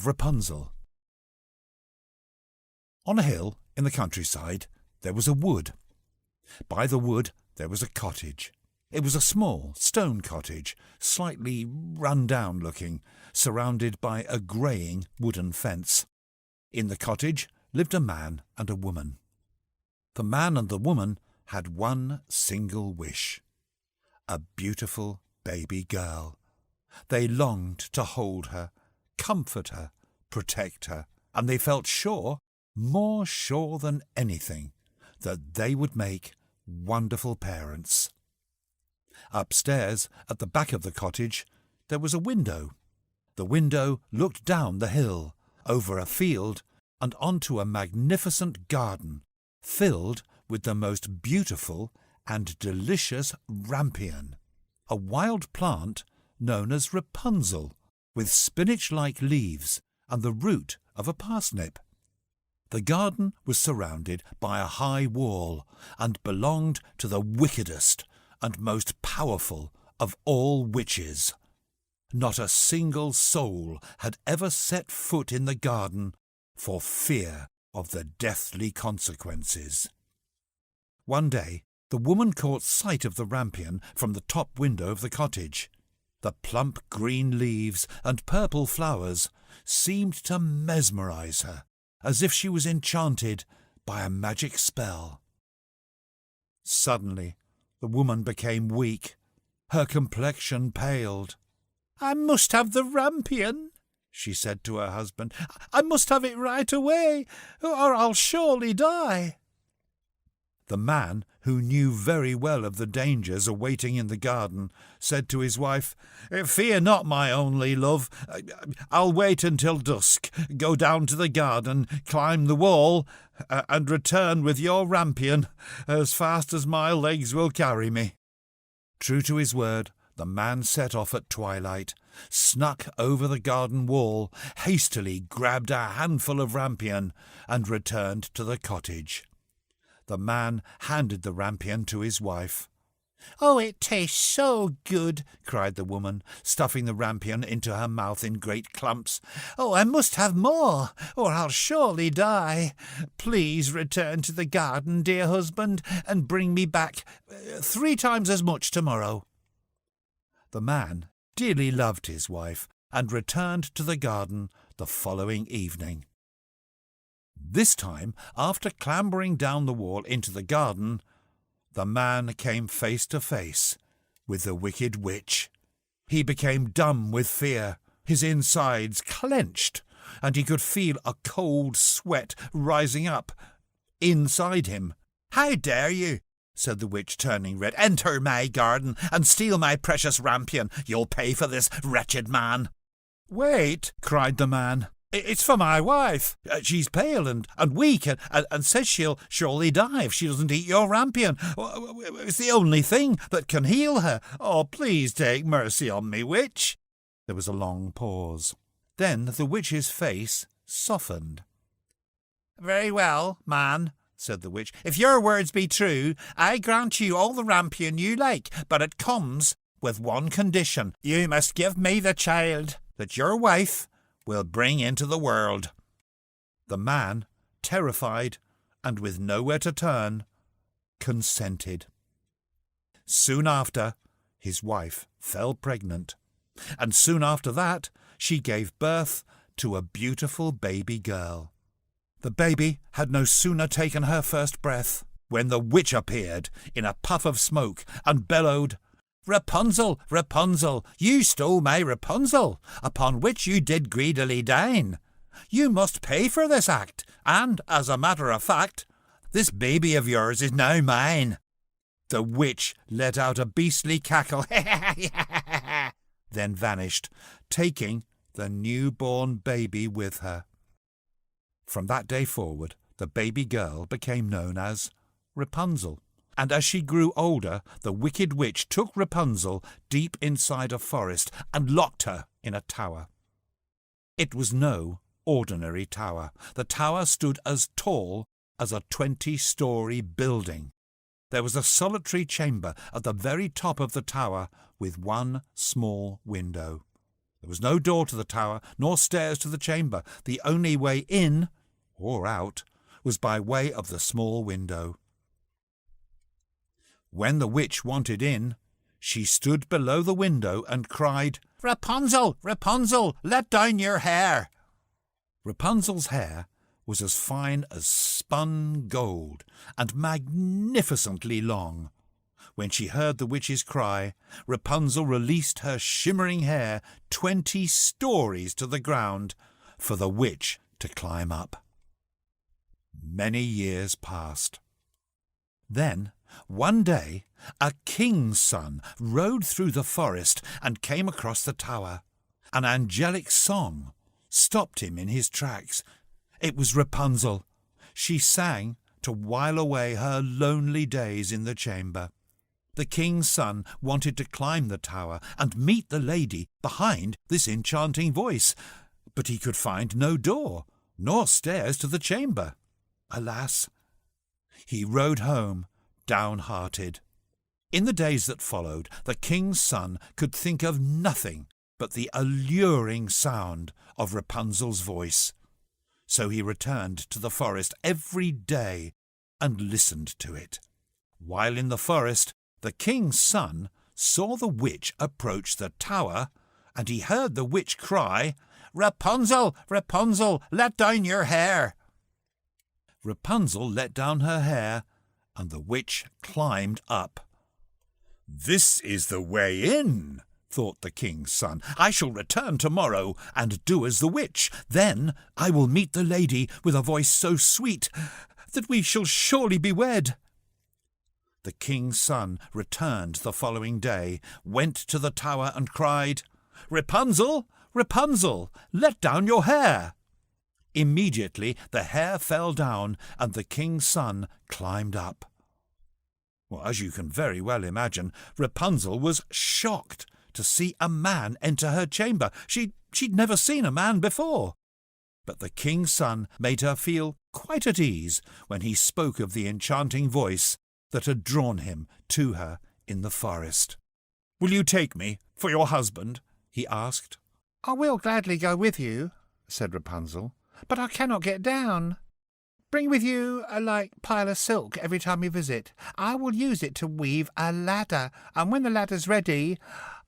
Rapunzel. On a hill in the countryside there was a wood. By the wood there was a cottage. It was a small stone cottage, slightly run-down looking, surrounded by a greying wooden fence. In the cottage lived a man and a woman. The man and the woman had one single wish: a beautiful baby girl. They longed to hold her, comfort her, protect her, and they felt sure, more sure than anything, that they would make wonderful parents. Upstairs, at the back of the cottage, there was a window. The window looked down the hill, over a field, and onto a magnificent garden, filled with the most beautiful and delicious rampion, a wild plant known as Rapunzel, with spinach-like leaves and the root of a parsnip. The garden was surrounded by a high wall and belonged to the wickedest and most powerful of all witches. Not a single soul had ever set foot in the garden for fear of the deathly consequences. One day, the woman caught sight of the rampion from the top window of the cottage. The plump green leaves and purple flowers seemed to mesmerize her, as if she was enchanted by a magic spell. Suddenly, the woman became weak. Her complexion paled. "I must have the rampion," she said to her husband. "I must have it right away, or I'll surely die." The man, who knew very well of the dangers awaiting in the garden, said to his wife, "Fear not, my only love. I'll wait until dusk, go down to the garden, climb the wall, and return with your rampion as fast as my legs will carry me." True to his word, the man set off at twilight, snuck over the garden wall, hastily grabbed a handful of rampion, and returned to the cottage. The man handed the rampion to his wife. "Oh, it tastes so good," cried the woman, stuffing the rampion into her mouth in great clumps. "Oh, I must have more, or I'll surely die. Please return to the garden, dear husband, and bring me back 3 times as much tomorrow." The man dearly loved his wife and returned to the garden the following evening. This time, after clambering down the wall into the garden, the man came face to face with the wicked witch. He became dumb with fear, his insides clenched, and he could feel a cold sweat rising up inside him. "How dare you," said the witch, turning red, "enter my garden and steal my precious rampion? You'll pay for this, wretched man." "Wait," cried the man. "It's for my wife. She's pale and weak and says she'll surely die if she doesn't eat your rampion. It's the only thing that can heal her. Oh, please take mercy on me, witch." There was a long pause. Then the witch's face softened. "Very well, man," said the witch. "If your words be true, I grant you all the rampion you like, but it comes with one condition. You must give me the child that your wife will bring into the world." The man, terrified and with nowhere to turn, consented. Soon after, his wife fell pregnant, and soon after that she gave birth to a beautiful baby girl. The baby had no sooner taken her first breath when the witch appeared in a puff of smoke and bellowed, "Rapunzel, Rapunzel, you stole my Rapunzel, upon which you did greedily dine. You must pay for this act, and, as a matter of fact, this baby of yours is now mine." The witch let out a beastly cackle, then vanished, taking the newborn baby with her. From that day forward, the baby girl became known as Rapunzel. And as she grew older, the wicked witch took Rapunzel deep inside a forest and locked her in a tower. It was no ordinary tower. The tower stood as tall as a 20-story building. There was a solitary chamber at the very top of the tower with one small window. There was no door to the tower, nor stairs to the chamber. The only way in, or out, was by way of the small window. When the witch wanted in, she stood below the window and cried, "Rapunzel, Rapunzel, let down your hair!" Rapunzel's hair was as fine as spun gold and magnificently long. When she heard the witch's cry, Rapunzel released her shimmering hair 20 stories to the ground for the witch to climb up. Many years passed. Then, one day, a king's son rode through the forest and came across the tower. An angelic song stopped him in his tracks. It was Rapunzel. She sang to while away her lonely days in the chamber. The king's son wanted to climb the tower and meet the lady behind this enchanting voice, but he could find no door, nor stairs to the chamber. Alas! He rode home, downhearted. In the days that followed, the king's son could think of nothing but the alluring sound of Rapunzel's voice. So he returned to the forest every day and listened to it. While in the forest, the king's son saw the witch approach the tower, and he heard the witch cry, "Rapunzel, Rapunzel, let down your hair!" Rapunzel let down her hair, and the witch climbed up. "This is the way in," thought the king's son. "I shall return tomorrow and do as the witch. Then I will meet the lady with a voice so sweet that we shall surely be wed." The king's son returned the following day, went to the tower and cried, "Rapunzel, Rapunzel, let down your hair!" Immediately the hair fell down and the king's son climbed up. Well, as you can very well imagine, Rapunzel was shocked to see a man enter her chamber. She'd never seen a man before. But the king's son made her feel quite at ease when he spoke of the enchanting voice that had drawn him to her in the forest. "Will you take me for your husband?" he asked. "I will gladly go with you," said Rapunzel, "but I cannot get down. Bring with you a pile of silk every time you visit. I will use it to weave a ladder, and when the ladder's ready,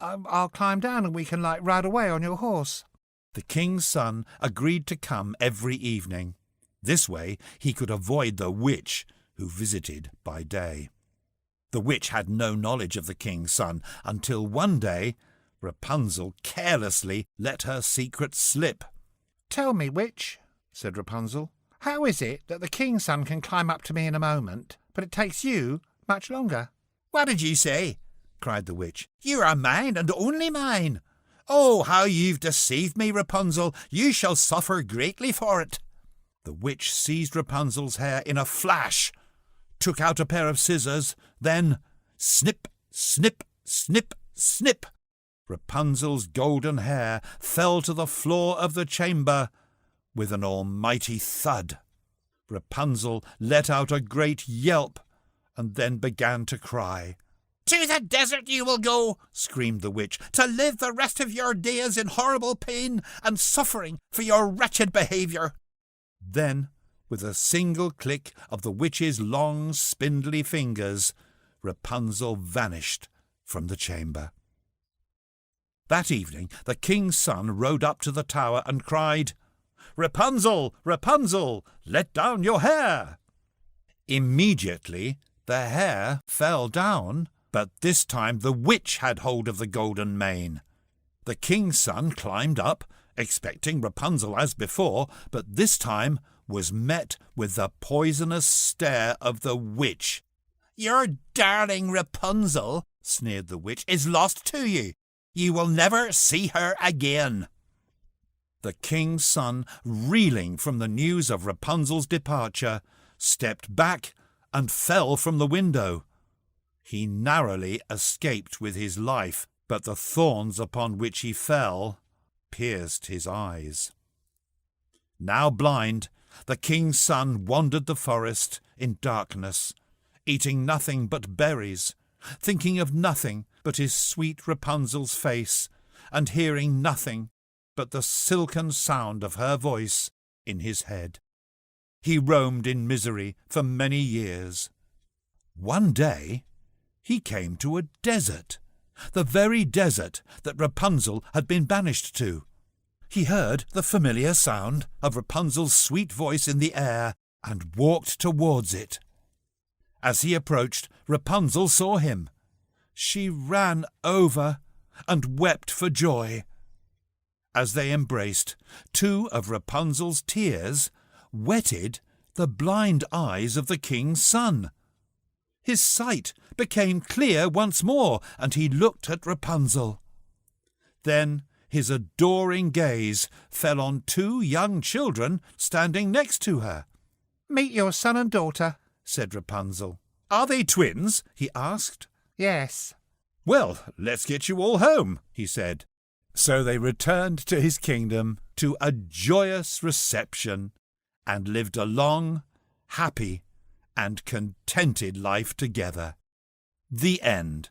I'll climb down and we can ride away on your horse." The king's son agreed to come every evening. This way he could avoid the witch who visited by day. The witch had no knowledge of the king's son until one day Rapunzel carelessly let her secret slip. "Tell me, witch," said Rapunzel, "how is it that the king's son can climb up to me in a moment, but it takes you much longer?" "What did you say?" cried the witch. "You are mine and only mine. Oh, how you've deceived me, Rapunzel! You shall suffer greatly for it." The witch seized Rapunzel's hair in a flash, took out a pair of scissors, then snip, snip, snip, snip. Rapunzel's golden hair fell to the floor of the chamber with an almighty thud. Rapunzel let out a great yelp and then began to cry. "To the desert you will go," screamed the witch, "to live the rest of your days in horrible pain and suffering for your wretched behaviour." Then, with a single click of the witch's long, spindly fingers, Rapunzel vanished from the chamber. That evening the king's son rode up to the tower and cried, "Rapunzel, Rapunzel, let down your hair!" Immediately the hair fell down, but this time the witch had hold of the golden mane. The king's son climbed up, expecting Rapunzel as before, but this time was met with the poisonous stare of the witch. "Your darling Rapunzel," sneered the witch, "is lost to you. You will never see her again." The king's son, reeling from the news of Rapunzel's departure, stepped back and fell from the window. He narrowly escaped with his life, but the thorns upon which he fell pierced his eyes. Now blind, the king's son wandered the forest in darkness, eating nothing but berries, thinking of nothing but his sweet Rapunzel's face and hearing nothing but the silken sound of her voice in his head. He roamed in misery for many years. One day he came to a desert, the very desert that Rapunzel had been banished to. He heard the familiar sound of Rapunzel's sweet voice in the air and walked towards it. As he approached, Rapunzel saw him. She ran over and wept for joy. As they embraced, 2 of Rapunzel's tears wetted the blind eyes of the king's son. His sight became clear once more, and he looked at Rapunzel. Then his adoring gaze fell on 2 young children standing next to her. "Meet your son and daughter," said Rapunzel. "Are they twins?" he asked. "Yes." "Well, let's get you all home," he said. So they returned to his kingdom to a joyous reception and lived a long, happy, and contented life together. The end.